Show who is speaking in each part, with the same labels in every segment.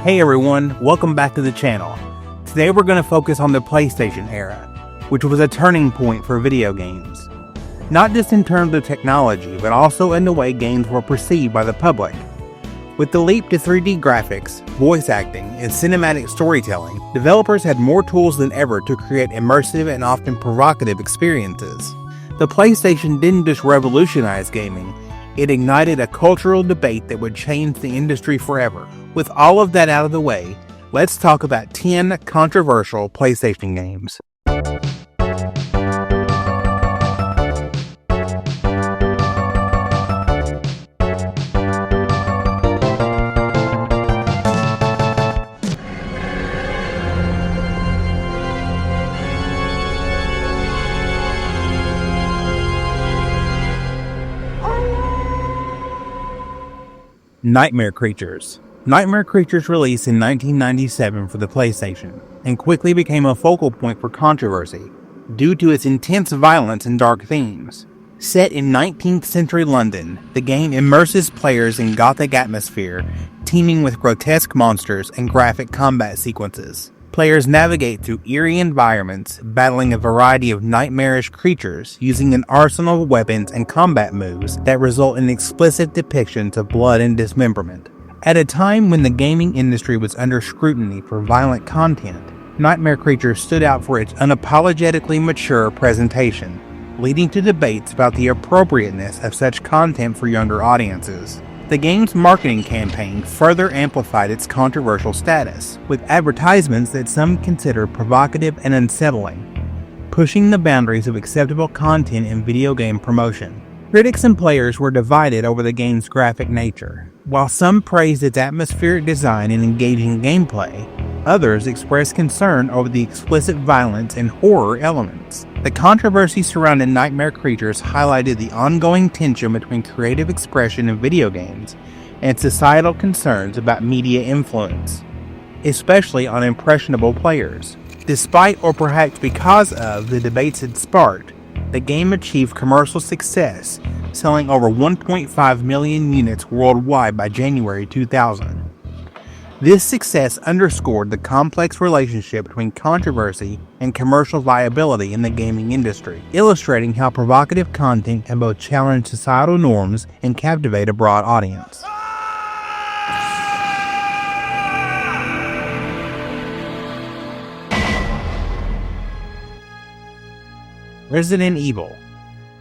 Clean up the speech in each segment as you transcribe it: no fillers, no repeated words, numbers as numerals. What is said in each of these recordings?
Speaker 1: Hey everyone, welcome back to the channel. Today we're going to focus on the PlayStation era, which was a turning point for video games. Not just in terms of technology, but also in the way games were perceived by the public. With the leap to 3D graphics, voice acting, and cinematic storytelling, developers had more tools than ever to create immersive and often provocative experiences. The PlayStation didn't just revolutionize gaming, it ignited a cultural debate that would change the industry forever. With all of that out of the way, let's talk about 10 controversial PlayStation games. Nightmare Creatures. Nightmare Creatures released in 1997 for the PlayStation, and quickly became a focal point for controversy, due to its intense violence and dark themes. Set in 19th century London, the game immerses players in gothic atmosphere, teeming with grotesque monsters and graphic combat sequences. Players navigate through eerie environments, battling a variety of nightmarish creatures using an arsenal of weapons and combat moves that result in explicit depictions of blood and dismemberment. At a time when the gaming industry was under scrutiny for violent content, Nightmare Creatures stood out for its unapologetically mature presentation, leading to debates about the appropriateness of such content for younger audiences. The game's marketing campaign further amplified its controversial status, with advertisements that some consider provocative and unsettling, pushing the boundaries of acceptable content in video game promotion. Critics and players were divided over the game's graphic nature. While some praised its atmospheric design and engaging gameplay, others expressed concern over the explicit violence and horror elements. The controversy surrounding Nightmare Creatures highlighted the ongoing tension between creative expression in video games and societal concerns about media influence, especially on impressionable players. Despite, or perhaps because of, the debates it sparked, the game achieved commercial success, selling over 1.5 million units worldwide by January 2000. This success underscored the complex relationship between controversy and commercial viability in the gaming industry, illustrating how provocative content can both challenge societal norms and captivate a broad audience. Resident Evil.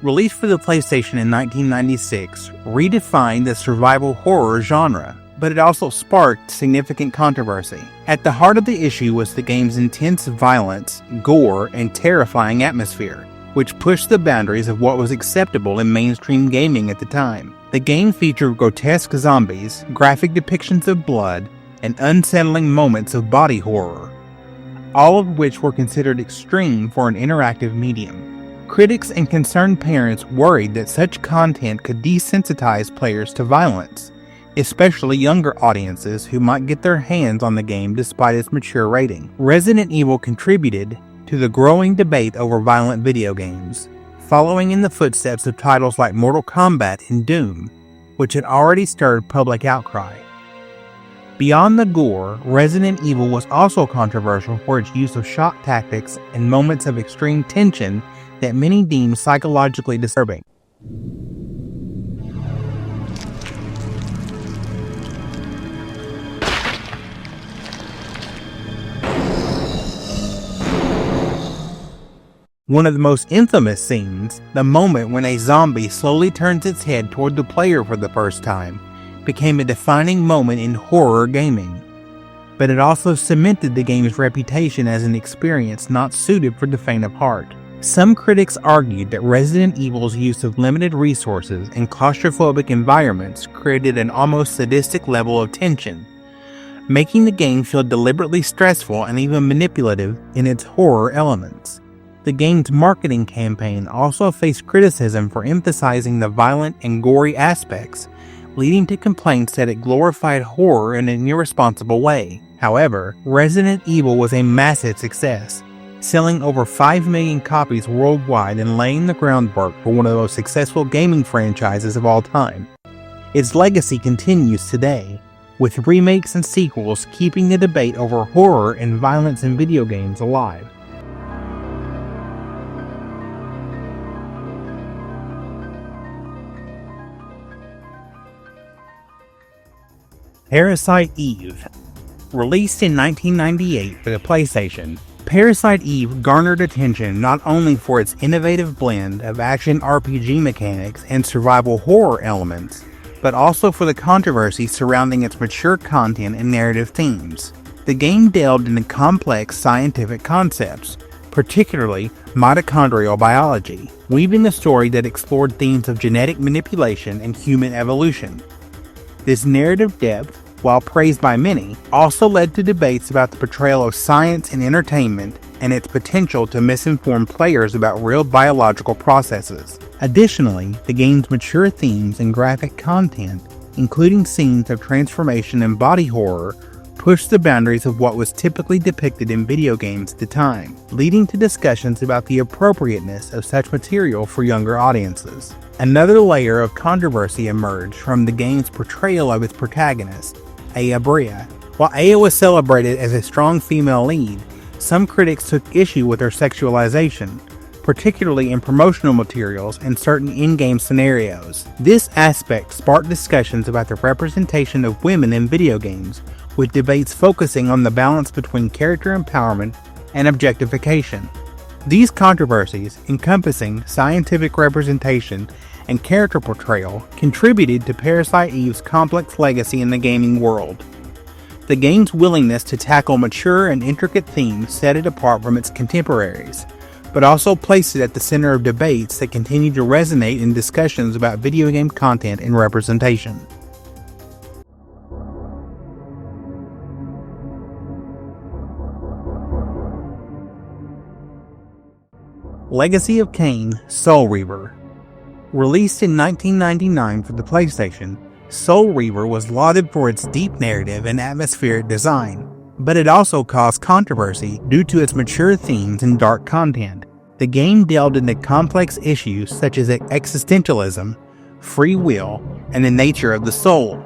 Speaker 1: Released for the PlayStation in 1996, redefined the survival horror genre, but it also sparked significant controversy. At the heart of the issue was the game's intense violence, gore, and terrifying atmosphere, which pushed the boundaries of what was acceptable in mainstream gaming at the time. The game featured grotesque zombies, graphic depictions of blood, and unsettling moments of body horror, all of which were considered extreme for an interactive medium. Critics and concerned parents worried that such content could desensitize players to violence, especially younger audiences who might get their hands on the game despite its mature rating. Resident Evil contributed to the growing debate over violent video games, following in the footsteps of titles like Mortal Kombat and Doom, which had already stirred public outcry. Beyond the gore, Resident Evil was also controversial for its use of shock tactics and moments of extreme tension that many deemed psychologically disturbing. One of the most infamous scenes, the moment when a zombie slowly turns its head toward the player for the first time, became a defining moment in horror gaming. But it also cemented the game's reputation as an experience not suited for the faint of heart. Some critics argued that Resident Evil's use of limited resources and claustrophobic environments created an almost sadistic level of tension, making the game feel deliberately stressful and even manipulative in its horror elements. The game's marketing campaign also faced criticism for emphasizing the violent and gory aspects, leading to complaints that it glorified horror in an irresponsible way. However, Resident Evil was a massive success, selling over 5 million copies worldwide and laying the groundwork for one of the most successful gaming franchises of all time. Its legacy continues today, with remakes and sequels keeping the debate over horror and violence in video games alive. Parasite Eve. Released in 1998 for the PlayStation, Parasite Eve garnered attention not only for its innovative blend of action RPG mechanics and survival horror elements, but also for the controversy surrounding its mature content and narrative themes. The game delved into complex scientific concepts, particularly mitochondrial biology, weaving a story that explored themes of genetic manipulation and human evolution. This narrative depth, while praised by many, also led to debates about the portrayal of science in entertainment and its potential to misinform players about real biological processes. Additionally, the game's mature themes and graphic content, including scenes of transformation and body horror, pushed the boundaries of what was typically depicted in video games at the time, leading to discussions about the appropriateness of such material for younger audiences. Another layer of controversy emerged from the game's portrayal of its protagonist, Aya Brea. While Aya was celebrated as a strong female lead, some critics took issue with her sexualization, particularly in promotional materials and certain in-game scenarios. This aspect sparked discussions about the representation of women in video games, with debates focusing on the balance between character empowerment and objectification. These controversies, encompassing scientific representation and character portrayal, contributed to Parasite Eve's complex legacy in the gaming world. The game's willingness to tackle mature and intricate themes set it apart from its contemporaries, but also placed it at the center of debates that continue to resonate in discussions about video game content and representation. Legacy of Kain: Soul Reaver. Released in 1999 for the PlayStation, Soul Reaver was lauded for its deep narrative and atmospheric design, but it also caused controversy due to its mature themes and dark content. The game delved into complex issues such as existentialism, free will, and the nature of the soul,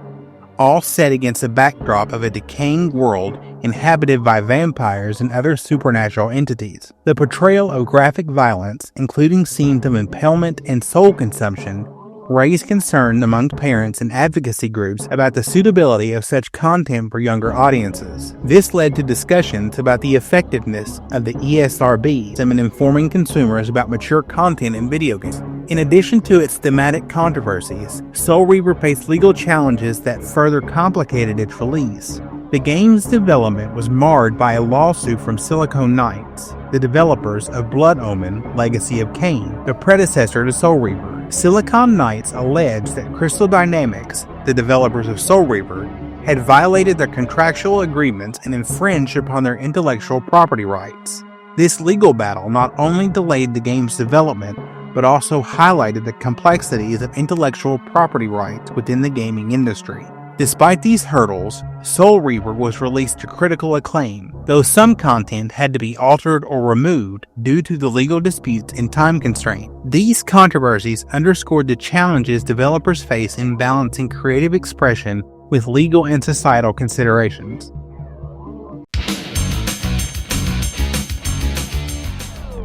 Speaker 1: all set against the backdrop of a decaying world inhabited by vampires and other supernatural entities. The portrayal of graphic violence, including scenes of impalement and soul consumption, raised concern among parents and advocacy groups about the suitability of such content for younger audiences. This led to discussions about the effectiveness of the ESRB in informing consumers about mature content in video games. In addition to its thematic controversies, Soul Reaver faced legal challenges that further complicated its release. The game's development was marred by a lawsuit from Silicon Knights, the developers of Blood Omen: Legacy of Kain, the predecessor to Soul Reaver. Silicon Knights alleged that Crystal Dynamics, the developers of Soul Reaver, had violated their contractual agreements and infringed upon their intellectual property rights. This legal battle not only delayed the game's development, but also highlighted the complexities of intellectual property rights within the gaming industry. Despite these hurdles, Soul Reaver was released to critical acclaim, though some content had to be altered or removed due to the legal disputes and time constraint. These controversies underscored the challenges developers face in balancing creative expression with legal and societal considerations.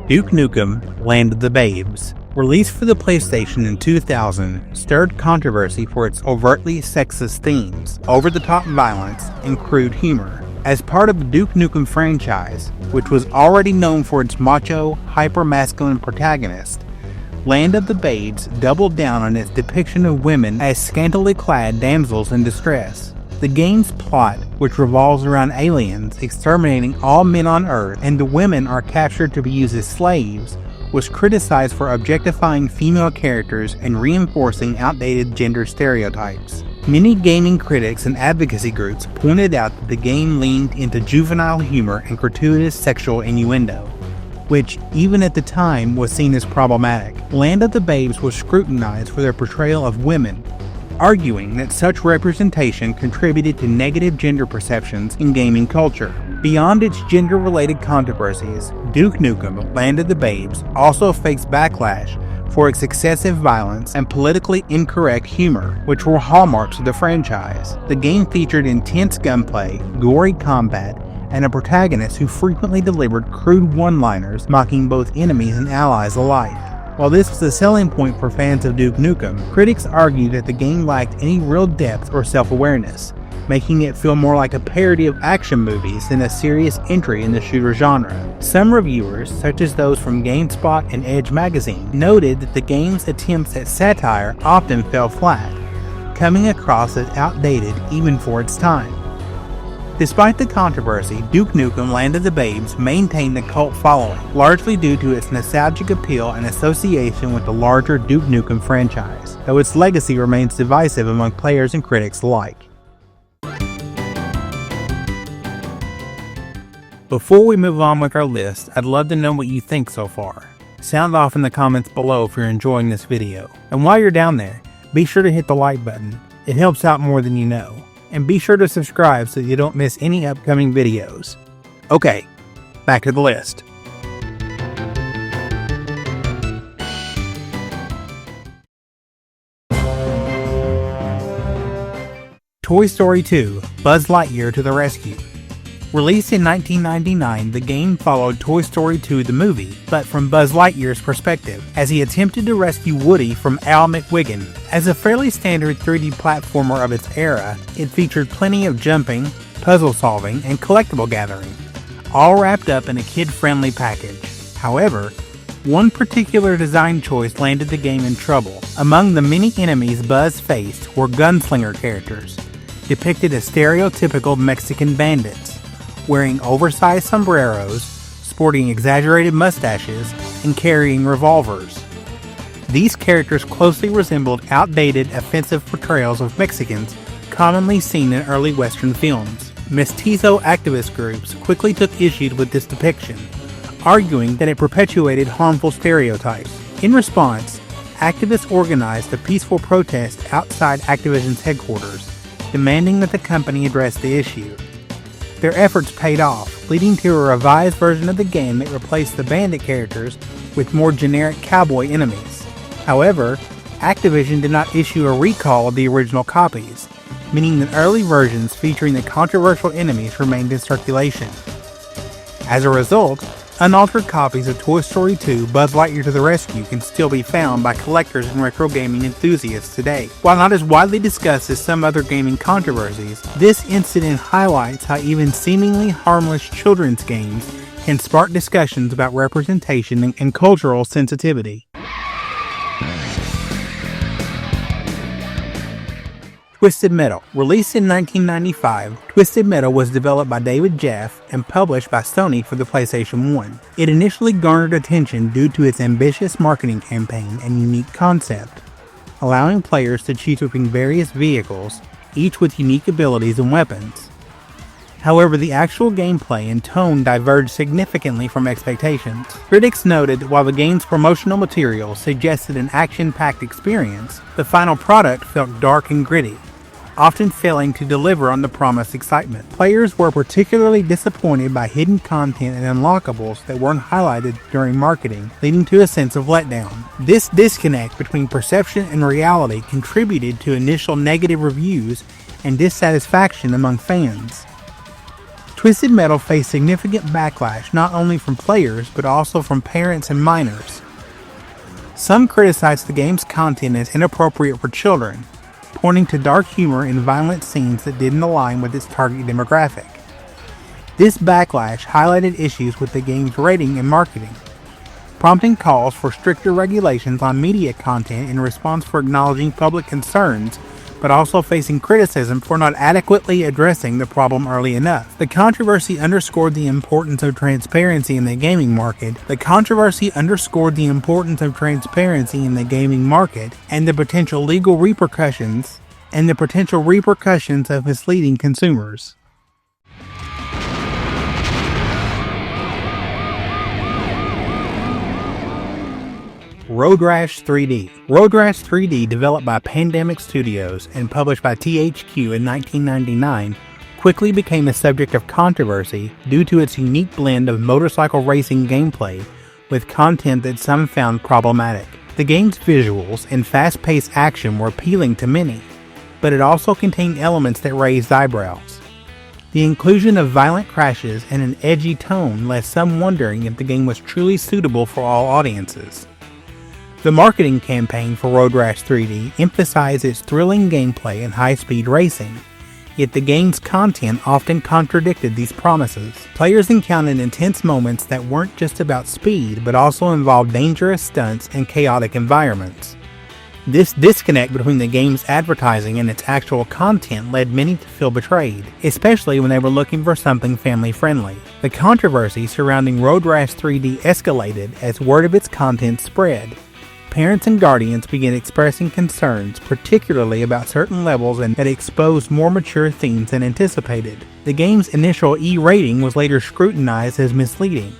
Speaker 1: Duke Nukem: Land of the Babes. Released for the PlayStation in 2000, stirred controversy for its overtly sexist themes, over-the-top violence, and crude humor. As part of the Duke Nukem franchise, which was already known for its macho, hyper-masculine protagonist, Land of the Babes doubled down on its depiction of women as scantily clad damsels in distress. The game's plot, which revolves around aliens exterminating all men on Earth and the women are captured to be used as slaves, was criticized for objectifying female characters and reinforcing outdated gender stereotypes. Many gaming critics and advocacy groups pointed out that the game leaned into juvenile humor and gratuitous sexual innuendo, which, even at the time, was seen as problematic. Land of the Babes was scrutinized for their portrayal of women, arguing that such representation contributed to negative gender perceptions in gaming culture. Beyond its gender-related controversies, Duke Nukem: Land of the Babes also faced backlash for its excessive violence and politically incorrect humor, which were hallmarks of the franchise. The game featured intense gunplay, gory combat, and a protagonist who frequently delivered crude one-liners, mocking both enemies and allies alike. While this was a selling point for fans of Duke Nukem, critics argued that the game lacked any real depth or self-awareness, making it feel more like a parody of action movies than a serious entry in the shooter genre. Some reviewers, such as those from GameSpot and Edge magazine, noted that the game's attempts at satire often fell flat, coming across as outdated even for its time. Despite the controversy, Duke Nukem Land of the Babes maintained a cult following, largely due to its nostalgic appeal and association with the larger Duke Nukem franchise, though its legacy remains divisive among players and critics alike. Before we move on with our list, I'd love to know what you think so far. Sound off in the comments below if you're enjoying this video. And while you're down there, be sure to hit the like button. It helps out more than you know. And be sure to subscribe so you don't miss any upcoming videos. Okay, back to the list. Toy Story 2: Buzz Lightyear to the Rescue. Released in 1999, the game followed Toy Story 2 the movie, but from Buzz Lightyear's perspective, as he attempted to rescue Woody from Al McWiggin. As a fairly standard 3D platformer of its era, it featured plenty of jumping, puzzle solving, and collectible gathering, all wrapped up in a kid-friendly package. However, one particular design choice landed the game in trouble. Among the many enemies Buzz faced were gunslinger characters, depicted as stereotypical Mexican bandits, wearing oversized sombreros, sporting exaggerated mustaches, and carrying revolvers. These characters closely resembled outdated, offensive portrayals of Mexicans commonly seen in early Western films. Mestizo activist groups quickly took issue with this depiction, arguing that it perpetuated harmful stereotypes. In response, activists organized a peaceful protest outside Activision's headquarters, demanding that the company address the issue. Their efforts paid off, leading to a revised version of the game that replaced the bandit characters with more generic cowboy enemies. However, Activision did not issue a recall of the original copies, meaning that early versions featuring the controversial enemies remained in circulation. As a result, unaltered copies of Toy Story 2: Buzz Lightyear to the Rescue can still be found by collectors and retro gaming enthusiasts today. While not as widely discussed as some other gaming controversies, this incident highlights how even seemingly harmless children's games can spark discussions about representation and cultural sensitivity. Twisted Metal. Released in 1995, Twisted Metal was developed by David Jeff and published by Sony for the PlayStation 1. It initially garnered attention due to its ambitious marketing campaign and unique concept, allowing players to choose between various vehicles, each with unique abilities and weapons. However, the actual gameplay and tone diverged significantly from expectations. Critics noted while the game's promotional material suggested an action-packed experience, the final product felt dark and gritty, often failing to deliver on the promised excitement. Players were particularly disappointed by hidden content and unlockables that weren't highlighted during marketing, leading to a sense of letdown. This disconnect between perception and reality contributed to initial negative reviews and dissatisfaction among fans. Twisted Metal faced significant backlash not only from players but also from parents and minors. Some criticized the game's content as inappropriate for children, pointing to dark humor and violent scenes that didn't align with its target demographic. This backlash highlighted issues with the game's rating and marketing, prompting calls for stricter regulations on media content in response for acknowledging public concerns, but also facing criticism for not adequately addressing the problem early enough. The controversy underscored the importance of transparency in the gaming market. And the potential legal repercussions of misleading consumers. Road Rash 3D. Road Rash 3D, developed by Pandemic Studios and published by THQ in 1999, quickly became a subject of controversy due to its unique blend of motorcycle racing gameplay with content that some found problematic. The game's visuals and fast-paced action were appealing to many, but it also contained elements that raised eyebrows. The inclusion of violent crashes and an edgy tone left some wondering if the game was truly suitable for all audiences. The marketing campaign for Road Rash 3D emphasized its thrilling gameplay and high-speed racing, yet the game's content often contradicted these promises. Players encountered intense moments that weren't just about speed, but also involved dangerous stunts and chaotic environments. This disconnect between the game's advertising and its actual content led many to feel betrayed, especially when they were looking for something family-friendly. The controversy surrounding Road Rash 3D escalated as word of its content spread. Parents and guardians began expressing concerns, particularly about certain levels that exposed more mature themes than anticipated. The game's initial E rating was later scrutinized as misleading,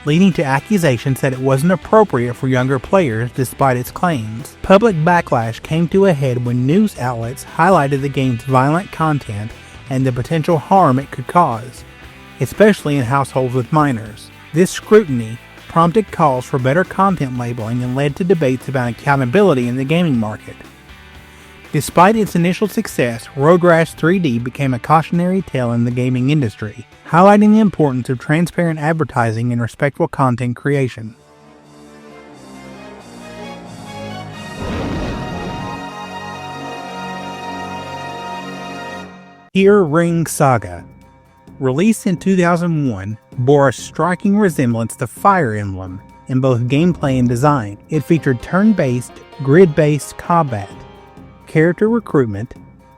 Speaker 1: leading to accusations that it wasn't appropriate for younger players despite its claims. Public backlash came to a head when news outlets highlighted the game's violent content and the potential harm it could cause, especially in households with minors. This scrutiny prompted calls for better content labeling and led to debates about accountability in the gaming market. Despite its initial success, Road Rash 3D became a cautionary tale in the gaming industry, highlighting the importance of transparent advertising and respectful content creation. Tear Ring Saga, released in 2001, bore a striking resemblance to Fire Emblem in both gameplay and design. It featured turn-based, grid-based combat, character recruitment,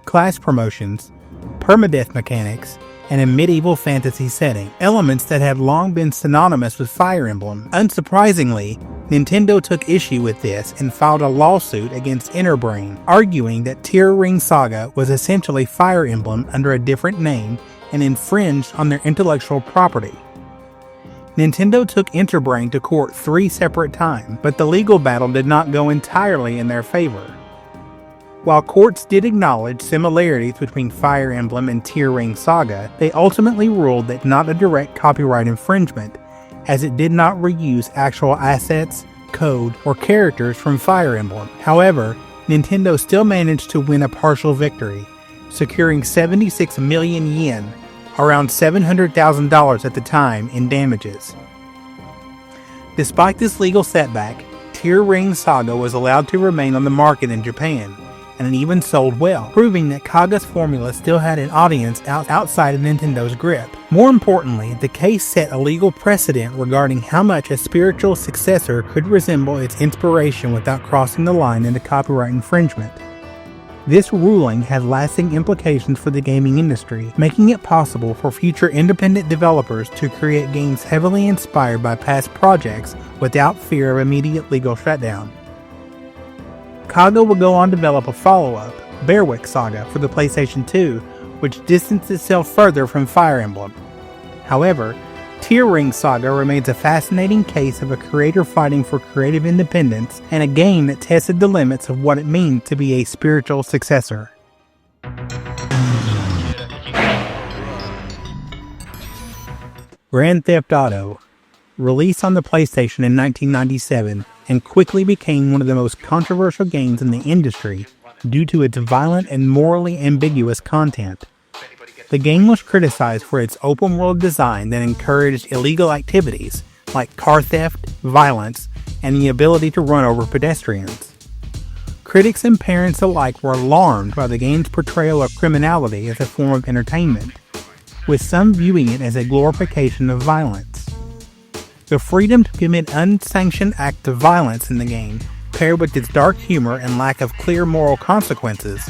Speaker 1: class promotions, permadeath mechanics, and a medieval fantasy setting, elements that have long been synonymous with Fire Emblem. Unsurprisingly, Nintendo took issue with this and filed a lawsuit against Interbrain, arguing that Tear Ring Saga was essentially Fire Emblem under a different name and infringed on their intellectual property. Nintendo took Interbrain to court 3 separate times, but the legal battle did not go entirely in their favor. While courts did acknowledge similarities between Fire Emblem and Tear Ring Saga, they ultimately ruled that not a direct copyright infringement, as it did not reuse actual assets, code, or characters from Fire Emblem. However, Nintendo still managed to win a partial victory, securing 76 million yen, around $700,000 at the time, in damages. Despite this legal setback, Tear Ring Saga was allowed to remain on the market in Japan, and it even sold well, proving that Kaga's formula still had an audience outside of Nintendo's grip. More importantly, the case set a legal precedent regarding how much a spiritual successor could resemble its inspiration without crossing the line into copyright infringement. This ruling had lasting implications for the gaming industry, making it possible for future independent developers to create games heavily inspired by past projects without fear of immediate legal shutdown. Kaga would go on to develop a follow-up, Bearwick Saga, for the PlayStation 2, which distanced itself further from Fire Emblem. However, Tear Ring Saga remains a fascinating case of a creator fighting for creative independence and a game that tested the limits of what it means to be a spiritual successor. Grand Theft Auto, released on the PlayStation in 1997, and quickly became one of the most controversial games in the industry due to its violent and morally ambiguous content. The game was criticized for its open-world design that encouraged illegal activities like car theft, violence, and the ability to run over pedestrians. Critics and parents alike were alarmed by the game's portrayal of criminality as a form of entertainment, with some viewing it as a glorification of violence. The freedom to commit unsanctioned acts of violence in the game, paired with its dark humor and lack of clear moral consequences,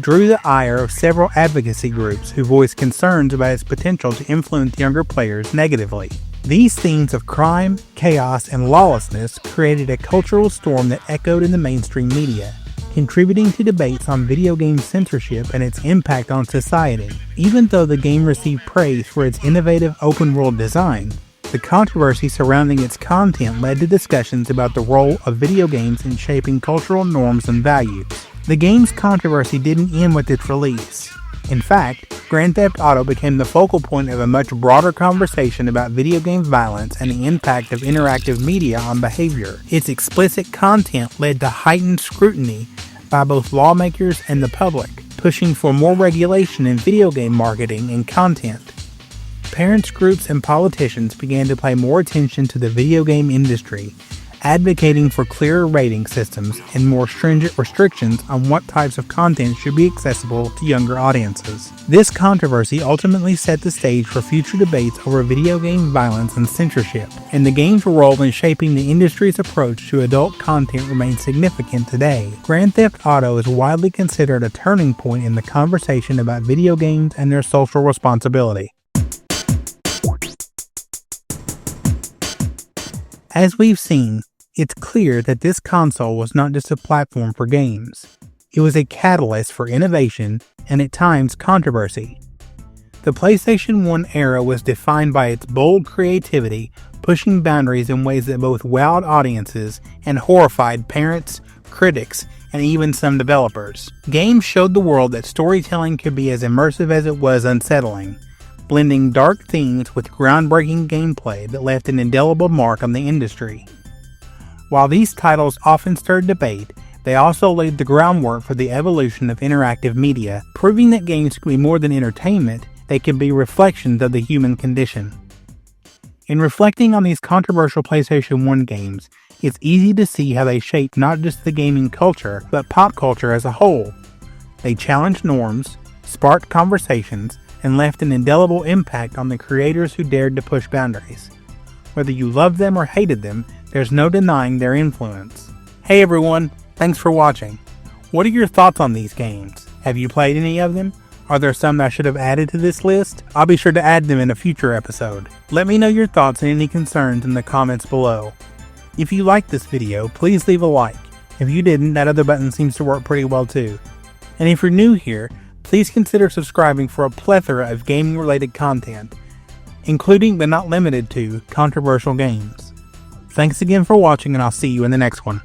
Speaker 1: drew the ire of several advocacy groups who voiced concerns about its potential to influence younger players negatively. These themes of crime, chaos, and lawlessness created a cultural storm that echoed in the mainstream media, contributing to debates on video game censorship and its impact on society. Even though the game received praise for its innovative open-world design, the controversy surrounding its content led to discussions about the role of video games in shaping cultural norms and values. The game's controversy didn't end with its release. In fact, Grand Theft Auto became the focal point of a much broader conversation about video game violence and the impact of interactive media on behavior. Its explicit content led to heightened scrutiny by both lawmakers and the public, pushing for more regulation in video game marketing and content. Parents groups and politicians began to pay more attention to the video game industry, advocating for clearer rating systems and more stringent restrictions on what types of content should be accessible to younger audiences. This controversy ultimately set the stage for future debates over video game violence and censorship, and the game's role in shaping the industry's approach to adult content remains significant today. Grand Theft Auto is widely considered a turning point in the conversation about video games and their social responsibility. As we've seen, it's clear that this console was not just a platform for games. It was a catalyst for innovation and at times controversy. The PlayStation 1 era was defined by its bold creativity, pushing boundaries in ways that both wowed audiences and horrified parents, critics, and even some developers. Games showed the world that storytelling could be as immersive as it was unsettling, blending dark themes with groundbreaking gameplay that left an indelible mark on the industry. While these titles often stirred debate, they also laid the groundwork for the evolution of interactive media, proving that games can be more than entertainment, they can be reflections of the human condition. In reflecting on these controversial PlayStation 1 games, it's easy to see how they shaped not just the gaming culture, but pop culture as a whole. They challenged norms, sparked conversations, and left an indelible impact on the creators who dared to push boundaries. Whether you loved them or hated them, there's no denying their influence. Hey everyone, thanks for watching. What are your thoughts on these games? Have you played any of them? Are there some that I should have added to this list? I'll be sure to add them in a future episode. Let me know your thoughts and any concerns in the comments below. If you liked this video, please leave a like. If you didn't, that other button seems to work pretty well too. And if you're new here, please consider subscribing for a plethora of gaming-related content, including but not limited to controversial games. Thanks again for watching, and I'll see you in the next one.